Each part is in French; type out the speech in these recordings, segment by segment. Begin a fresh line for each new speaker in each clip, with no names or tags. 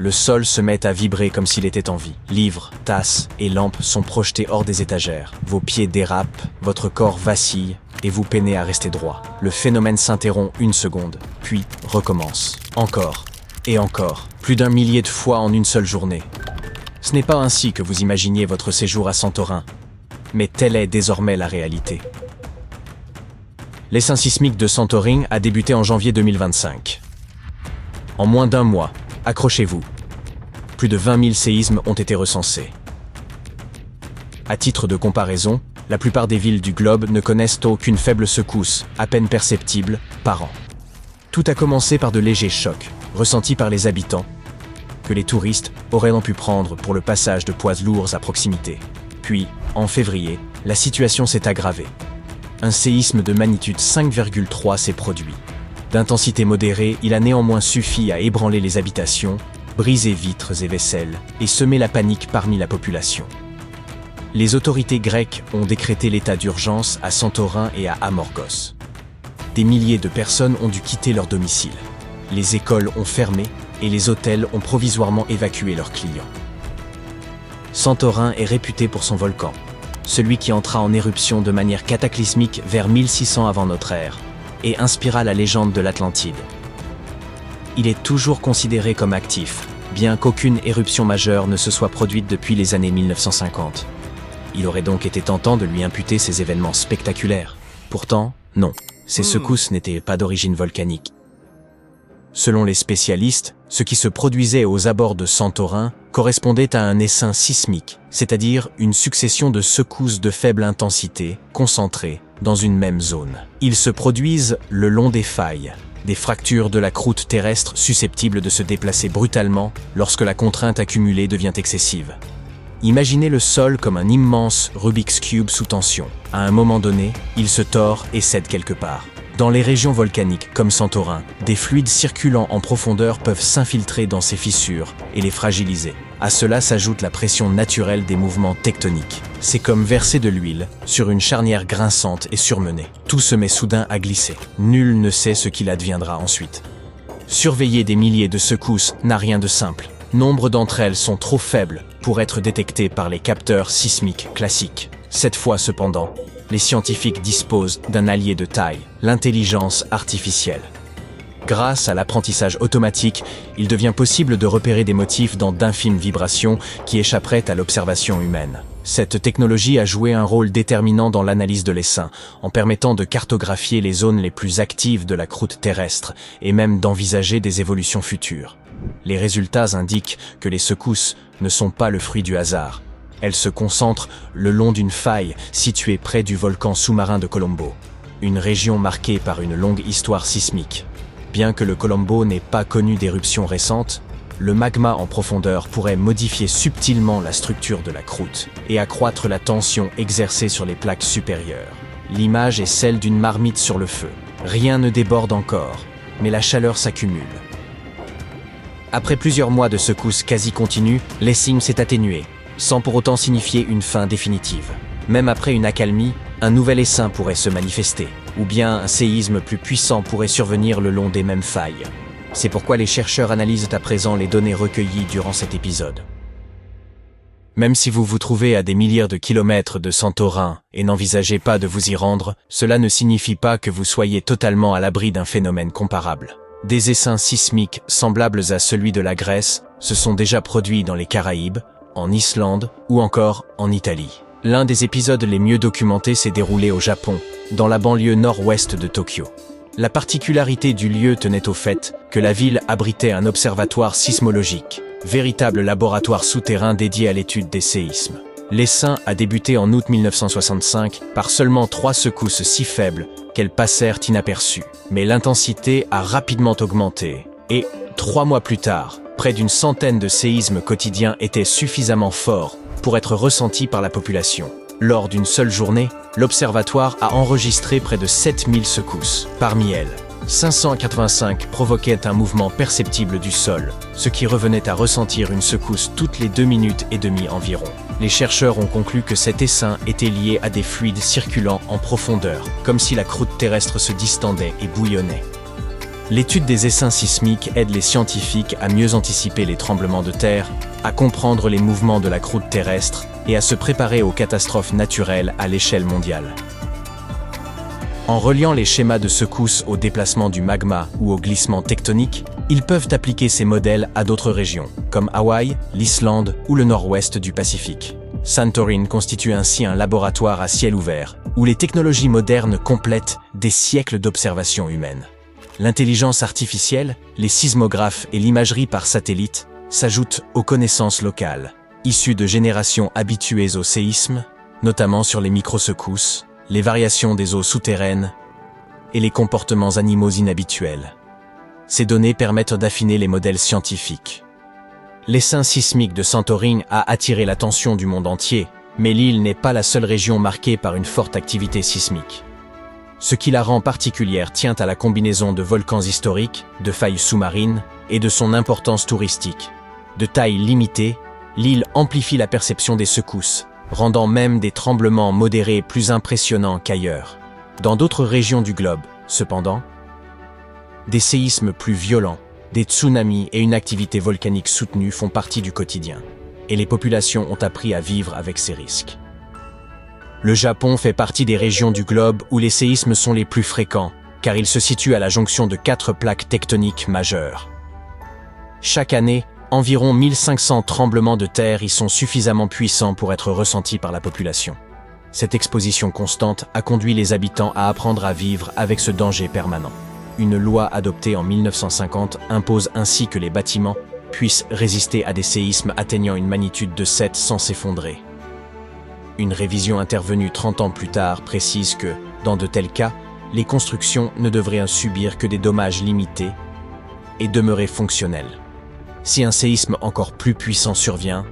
le sol se met à vibrer comme s'il était en vie. Livres, tasses et lampes sont projetés hors des étagères. Vos pieds dérapent, votre corps vacille et vous peinez à rester droit. Le phénomène s'interrompt une seconde, puis recommence. Encore et encore, plus d'1 millier de fois en une seule journée. Ce n'est pas ainsi que vous imaginiez votre séjour à Santorin, mais telle est désormais la réalité. L'essaim sismique de Santorin a débuté en janvier 2025. En moins d'1 mois, accrochez-vous, plus de 20 000 séismes ont été recensés. À titre de comparaison, la plupart des villes du globe ne connaissent qu'une faible secousse, à peine perceptible, par an. Tout a commencé par de légers chocs, ressentis par les habitants, que les touristes auraient pu prendre pour le passage de poids lourds à proximité. Puis, en février, la situation s'est aggravée. Un séisme de magnitude 5,3 s'est produit. D'intensité modérée, il a néanmoins suffi à ébranler les habitations, briser vitres et vaisselles et semer la panique parmi la population. Les autorités grecques ont décrété l'état d'urgence à Santorin et à Amorgos. Des milliers de personnes ont dû quitter leur domicile. Les écoles ont fermé et les hôtels ont provisoirement évacué leurs clients. Santorin est réputé pour son volcan, celui qui entra en éruption de manière cataclysmique vers 1600 avant notre ère et inspira la légende de l'Atlantide. Il est toujours considéré comme actif, bien qu'aucune éruption majeure ne se soit produite depuis les années 1950. Il aurait donc été tentant de lui imputer ces événements spectaculaires. Pourtant, non, ces secousses n'étaient pas d'origine volcanique. Selon les spécialistes, ce qui se produisait aux abords de Santorin correspondait à un essaim sismique, c'est-à-dire une succession de secousses de faible intensité, concentrées dans une même zone. Ils se produisent le long des failles, des fractures de la croûte terrestre susceptibles de se déplacer brutalement lorsque la contrainte accumulée devient excessive. Imaginez le sol comme un immense Rubik's Cube sous tension. À un moment donné, il se tord et cède quelque part. Dans les régions volcaniques comme Santorin, des fluides circulant en profondeur peuvent s'infiltrer dans ces fissures et les fragiliser. À cela s'ajoute la pression naturelle des mouvements tectoniques. C'est comme verser de l'huile sur une charnière grinçante et surmenée. Tout se met soudain à glisser. Nul ne sait ce qu'il adviendra ensuite. Surveiller des milliers de secousses n'a rien de simple. Nombre d'entre elles sont trop faibles pour être détectées par les capteurs sismiques classiques. Cette fois cependant, les scientifiques disposent d'un allié de taille, l'intelligence artificielle. Grâce à l'apprentissage automatique, il devient possible de repérer des motifs dans d'infimes vibrations qui échapperaient à l'observation humaine. Cette technologie a joué un rôle déterminant dans l'analyse de l'essaim, en permettant de cartographier les zones les plus actives de la croûte terrestre et même d'envisager des évolutions futures. Les résultats indiquent que les secousses ne sont pas le fruit du hasard. Elles se concentrent le long d'une faille située près du volcan sous-marin de Colombo, une région marquée par une longue histoire sismique. Bien que le Colombo n'ait pas connu d'éruption récente, le magma en profondeur pourrait modifier subtilement la structure de la croûte et accroître la tension exercée sur les plaques supérieures. L'image est celle d'une marmite sur le feu. Rien ne déborde encore, mais la chaleur s'accumule. Après plusieurs mois de secousses quasi continues, l'essaim s'est atténué, sans pour autant signifier une fin définitive. Même après une accalmie, un nouvel essaim pourrait se manifester, ou bien un séisme plus puissant pourrait survenir le long des mêmes failles. C'est pourquoi les chercheurs analysent à présent les données recueillies durant cet épisode. Même si vous vous trouvez à des milliers de kilomètres de Santorin et n'envisagez pas de vous y rendre, cela ne signifie pas que vous soyez totalement à l'abri d'un phénomène comparable. Des essaims sismiques semblables à celui de la Grèce se sont déjà produits dans les Caraïbes, en Islande ou encore en Italie. L'un des épisodes les mieux documentés s'est déroulé au Japon, dans la banlieue nord-ouest de Tokyo. La particularité du lieu tenait au fait que la ville abritait un observatoire sismologique, véritable laboratoire souterrain dédié à l'étude des séismes. L'essaim a débuté en août 1965 par seulement 3 secousses si faibles qu'elles passèrent inaperçues. Mais l'intensité a rapidement augmenté et, 3 mois plus tard, près d'une centaine de séismes quotidiens étaient suffisamment forts pour être ressentis par la population. Lors d'une seule journée, l'observatoire a enregistré près de 7000 secousses. Parmi elles, 585 provoquaient un mouvement perceptible du sol, ce qui revenait à ressentir une secousse toutes les 2 minutes et demie environ. Les chercheurs ont conclu que cet essaim était lié à des fluides circulant en profondeur, comme si la croûte terrestre se distendait et bouillonnait. L'étude des essaims sismiques aide les scientifiques à mieux anticiper les tremblements de terre, à comprendre les mouvements de la croûte terrestre et à se préparer aux catastrophes naturelles à l'échelle mondiale. En reliant les schémas de secousses au déplacement du magma ou au glissement tectonique, ils peuvent appliquer ces modèles à d'autres régions, comme Hawaï, l'Islande ou le nord-ouest du Pacifique. Santorin constitue ainsi un laboratoire à ciel ouvert, où les technologies modernes complètent des siècles d'observation humaine. L'intelligence artificielle, les sismographes et l'imagerie par satellite s'ajoutent aux connaissances locales, issues de générations habituées au séisme, notamment sur les microsecousses, les variations des eaux souterraines et les comportements animaux inhabituels. Ces données permettent d'affiner les modèles scientifiques. L'essaim sismique de Santorin a attiré l'attention du monde entier, mais l'île n'est pas la seule région marquée par une forte activité sismique. Ce qui la rend particulière tient à la combinaison de volcans historiques, de failles sous-marines et de son importance touristique. De taille limitée, l'île amplifie la perception des secousses, rendant même des tremblements modérés plus impressionnants qu'ailleurs. Dans d'autres régions du globe, cependant, des séismes plus violents, des tsunamis et une activité volcanique soutenue font partie du quotidien, et les populations ont appris à vivre avec ces risques. Le Japon fait partie des régions du globe où les séismes sont les plus fréquents, car il se situe à la jonction de 4 plaques tectoniques majeures. Chaque année, environ 1500 tremblements de terre y sont suffisamment puissants pour être ressentis par la population. Cette exposition constante a conduit les habitants à apprendre à vivre avec ce danger permanent. Une loi adoptée en 1950 impose ainsi que les bâtiments puissent résister à des séismes atteignant une magnitude de 7 sans s'effondrer. Une révision intervenue 30 ans plus tard précise que, dans de tels cas, les constructions ne devraient subir que des dommages limités et demeurer fonctionnelles. Si un séisme encore plus puissant survient,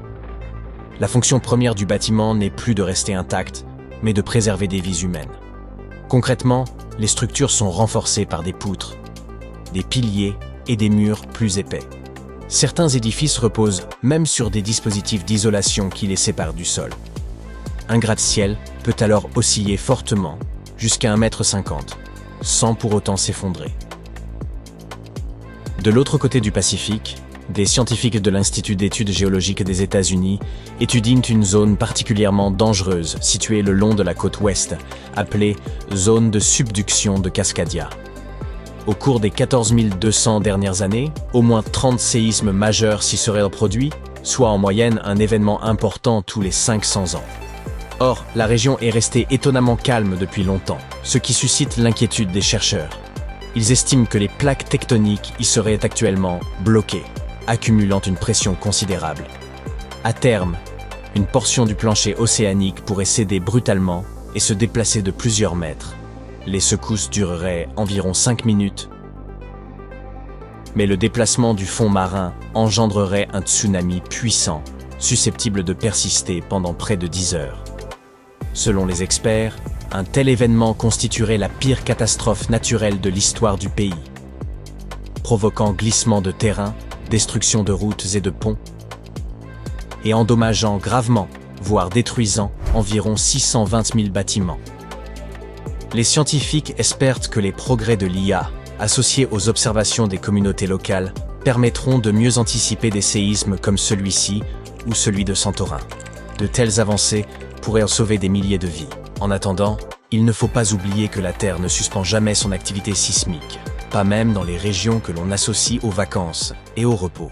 la fonction première du bâtiment n'est plus de rester intacte, mais de préserver des vies humaines. Concrètement, les structures sont renforcées par des poutres, des piliers et des murs plus épais. Certains édifices reposent même sur des dispositifs d'isolation qui les séparent du sol. Un gratte-ciel peut alors osciller fortement, jusqu'à 1,50 m, sans pour autant s'effondrer. De l'autre côté du Pacifique, des scientifiques de l'Institut d'études géologiques des États-Unis étudient une zone particulièrement dangereuse située le long de la côte ouest, appelée zone de subduction de Cascadia. Au cours des 14 200 dernières années, au moins 30 séismes majeurs s'y seraient produits, soit en moyenne un événement important tous les 500 ans. Or, la région est restée étonnamment calme depuis longtemps, ce qui suscite l'inquiétude des chercheurs. Ils estiment que les plaques tectoniques y seraient actuellement bloquées, accumulant une pression considérable. À terme, une portion du plancher océanique pourrait céder brutalement et se déplacer de plusieurs mètres. Les secousses dureraient environ 5 minutes, mais le déplacement du fond marin engendrerait un tsunami puissant, susceptible de persister pendant près de 10 heures. Selon les experts, un tel événement constituerait la pire catastrophe naturelle de l'histoire du pays, provoquant glissement de terrain, destruction de routes et de ponts, et endommageant gravement, voire détruisant, environ 620 000 bâtiments. Les scientifiques espèrent que les progrès de l'IA, associés aux observations des communautés locales, permettront de mieux anticiper des séismes comme celui-ci ou celui de Santorin. De telles avancées pourraient sauver des milliers de vies. En attendant, il ne faut pas oublier que la Terre ne suspend jamais son activité sismique, pas même dans les régions que l'on associe aux vacances et au repos.